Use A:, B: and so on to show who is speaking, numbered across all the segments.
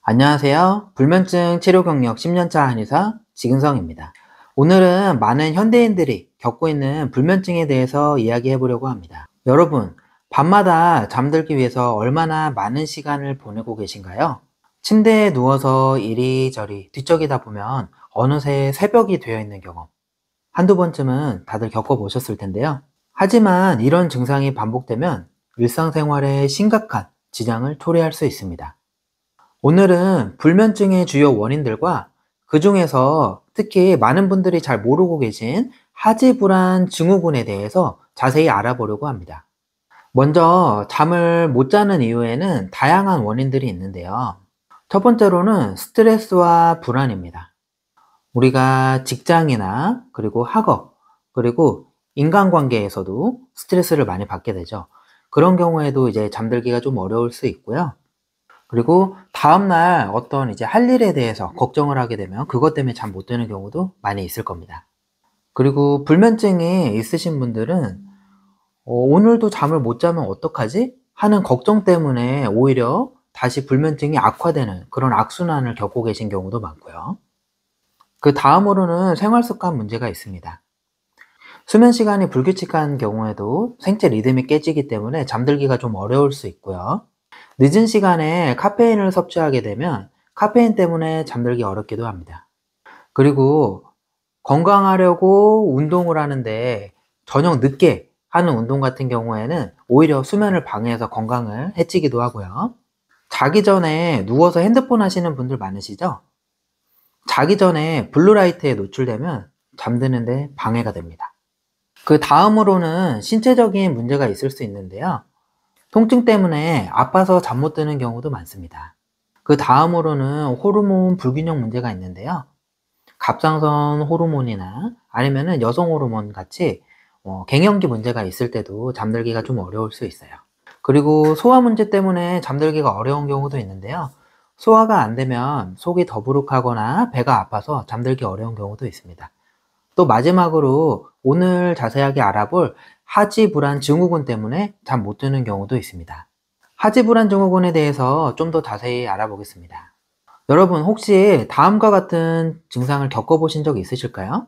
A: 안녕하세요. 불면증 치료 경력 10년차 한의사 지근성입니다. 오늘은 많은 현대인들이 겪고 있는 불면증에 대해서 이야기해 보려고 합니다. 여러분, 밤마다 잠들기 위해서 얼마나 많은 시간을 보내고 계신가요? 침대에 누워서 이리저리 뒤척이다 보면 어느새 새벽이 되어 있는 경험, 한두 번쯤은 다들 겪어보셨을 텐데요. 하지만 이런 증상이 반복되면 일상생활에 심각한 지장을 초래할 수 있습니다. 오늘은 불면증의 주요 원인들과 그 중에서 특히 많은 분들이 잘 모르고 계신 하지불안 증후군에 대해서 자세히 알아보려고 합니다. 먼저 잠을 못 자는 이유에는 다양한 원인들이 있는데요. 첫 번째로는 스트레스와 불안입니다. 우리가 직장이나 그리고 학업, 그리고 인간관계에서도 스트레스를 많이 받게 되죠. 그런 경우에도 이제 잠들기가 좀 어려울 수 있고요. 그리고 다음날 어떤 이제 할 일에 대해서 걱정을 하게 되면 그것 때문에 잠 못 드는 경우도 많이 있을 겁니다. 그리고 불면증이 있으신 분들은 오늘도 잠을 못 자면 어떡하지? 하는 걱정 때문에 오히려 다시 불면증이 악화되는 그런 악순환을 겪고 계신 경우도 많고요. 그 다음으로는 생활 습관 문제가 있습니다. 수면 시간이 불규칙한 경우에도 생체 리듬이 깨지기 때문에 잠들기가 좀 어려울 수 있고요. 늦은 시간에 카페인을 섭취하게 되면 카페인 때문에 잠들기 어렵기도 합니다. 그리고 건강하려고 운동을 하는데 저녁 늦게 하는 운동 같은 경우에는 오히려 수면을 방해해서 건강을 해치기도 하고요. 자기 전에 누워서 핸드폰 하시는 분들 많으시죠? 자기 전에 블루라이트에 노출되면 잠드는데 방해가 됩니다. 그 다음으로는 신체적인 문제가 있을 수 있는데요. 통증 때문에 아파서 잠 못 드는 경우도 많습니다. 그 다음으로는 호르몬 불균형 문제가 있는데요. 갑상선 호르몬이나 아니면은 여성 호르몬 같이 갱년기 문제가 있을 때도 잠들기가 좀 어려울 수 있어요. 그리고 소화 문제 때문에 잠들기가 어려운 경우도 있는데요. 소화가 안 되면 속이 더부룩하거나 배가 아파서 잠들기 어려운 경우도 있습니다. 또 마지막으로 오늘 자세하게 알아볼 하지불안 증후군 때문에 잠 못 드는 경우도 있습니다. 하지불안 증후군에 대해서 좀 더 자세히 알아보겠습니다. 여러분 혹시 다음과 같은 증상을 겪어보신 적 있으실까요?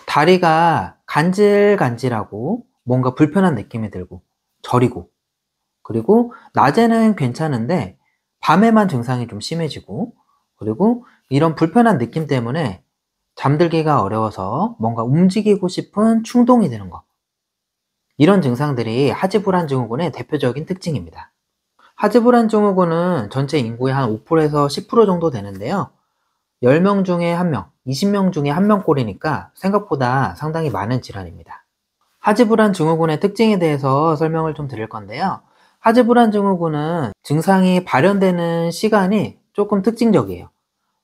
A: 다리가 간질간질하고 뭔가 불편한 느낌이 들고 저리고, 그리고 낮에는 괜찮은데 밤에만 증상이 좀 심해지고, 그리고 이런 불편한 느낌 때문에 잠들기가 어려워서 뭔가 움직이고 싶은 충동이 드는 것, 이런 증상들이 하지불안 증후군의 대표적인 특징입니다. 하지불안 증후군은 전체 인구의 한 5%에서 10% 정도 되는데요. 10명 중에 1명, 20명 중에 1명꼴이니까 생각보다 상당히 많은 질환입니다. 하지불안 증후군의 특징에 대해서 설명을 좀 드릴 건데요. 하지불안 증후군은 증상이 발현되는 시간이 조금 특징적이에요.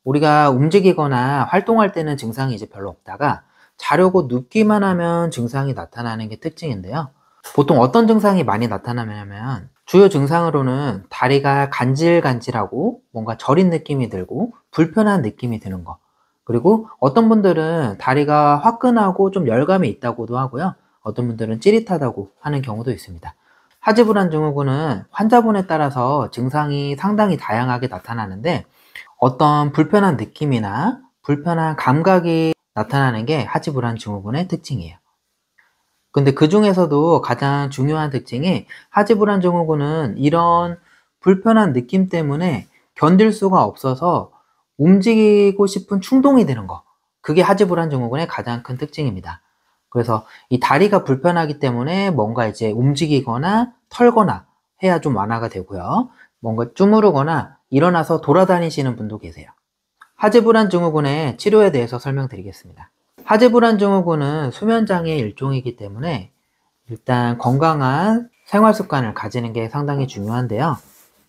A: 우리가 움직이거나 활동할 때는 증상이 이제 별로 없다가 자려고 눕기만 하면 증상이 나타나는 게 특징인데요. 보통 어떤 증상이 많이 나타나냐면 주요 증상으로는 다리가 간질간질하고 뭔가 저린 느낌이 들고 불편한 느낌이 드는 거, 그리고 어떤 분들은 다리가 화끈하고 좀 열감이 있다고도 하고요. 어떤 분들은 찌릿하다고 하는 경우도 있습니다. 하지불안 증후군은 환자분에 따라서 증상이 상당히 다양하게 나타나는데 어떤 불편한 느낌이나 불편한 감각이 나타나는 게 하지불안 증후군의 특징이에요. 근데 그 중에서도 가장 중요한 특징이 하지불안 증후군은 이런 불편한 느낌 때문에 견딜 수가 없어서 움직이고 싶은 충동이 드는 거, 그게 하지불안 증후군의 가장 큰 특징입니다. 그래서 이 다리가 불편하기 때문에 뭔가 이제 움직이거나 털거나 해야 좀 완화가 되고요. 뭔가 주무르거나 일어나서 돌아다니시는 분도 계세요. 하지불안 증후군의 치료에 대해서 설명드리겠습니다. 하지불안 증후군은 수면장애의 일종이기 때문에 일단 건강한 생활 습관을 가지는 게 상당히 중요한데요.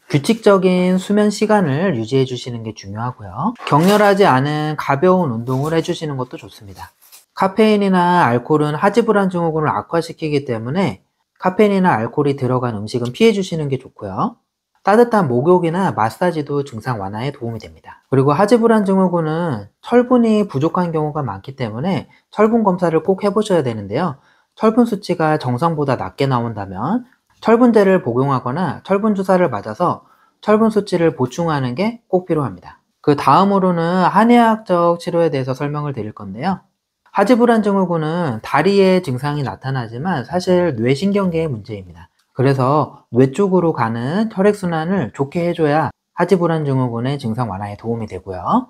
A: 규칙적인 수면 시간을 유지해 주시는 게 중요하고요. 격렬하지 않은 가벼운 운동을 해주시는 것도 좋습니다. 카페인이나 알코올은 하지불안 증후군을 악화시키기 때문에 카페인이나 알코올이 들어간 음식은 피해 주시는 게 좋고요. 따뜻한 목욕이나 마사지도 증상 완화에 도움이 됩니다. 그리고 하지불안 증후군은 철분이 부족한 경우가 많기 때문에 철분 검사를 꼭 해보셔야 되는데요. 철분 수치가 정상보다 낮게 나온다면 철분제를 복용하거나 철분 주사를 맞아서 철분 수치를 보충하는 게 꼭 필요합니다. 그 다음으로는 한의학적 치료에 대해서 설명을 드릴 건데요. 하지불안 증후군은 다리의 증상이 나타나지만 사실 뇌신경계의 문제입니다. 그래서 뇌 쪽으로 가는 혈액순환을 좋게 해줘야 하지불안 증후군의 증상 완화에 도움이 되고요.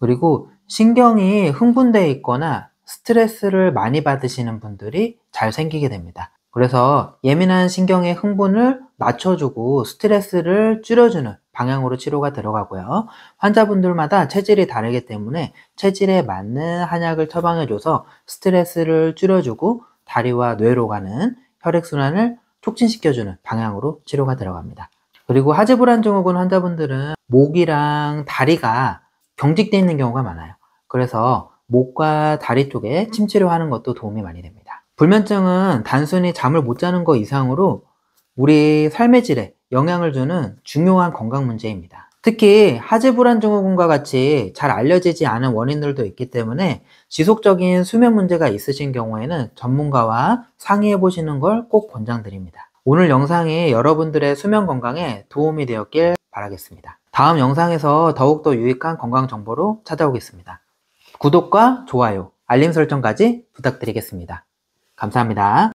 A: 그리고 신경이 흥분되어 있거나 스트레스를 많이 받으시는 분들이 잘 생기게 됩니다. 그래서 예민한 신경의 흥분을 낮춰주고 스트레스를 줄여주는 방향으로 치료가 들어가고요. 환자분들마다 체질이 다르기 때문에 체질에 맞는 한약을 처방해줘서 스트레스를 줄여주고 다리와 뇌로 가는 혈액순환을 촉진시켜주는 방향으로 치료가 들어갑니다. 그리고 하지불안 증후군 환자분들은 목이랑 다리가 경직되어 있는 경우가 많아요. 그래서 목과 다리 쪽에 침치료하는 것도 도움이 많이 됩니다. 불면증은 단순히 잠을 못 자는 것 이상으로 우리 삶의 질에 영향을 주는 중요한 건강 문제입니다. 특히 하지불안 증후군과 같이 잘 알려지지 않은 원인들도 있기 때문에 지속적인 수면 문제가 있으신 경우에는 전문가와 상의해 보시는 걸 꼭 권장드립니다. 오늘 영상이 여러분들의 수면 건강에 도움이 되었길 바라겠습니다. 다음 영상에서 더욱더 유익한 건강 정보로 찾아오겠습니다. 구독과 좋아요, 알림 설정까지 부탁드리겠습니다. 감사합니다.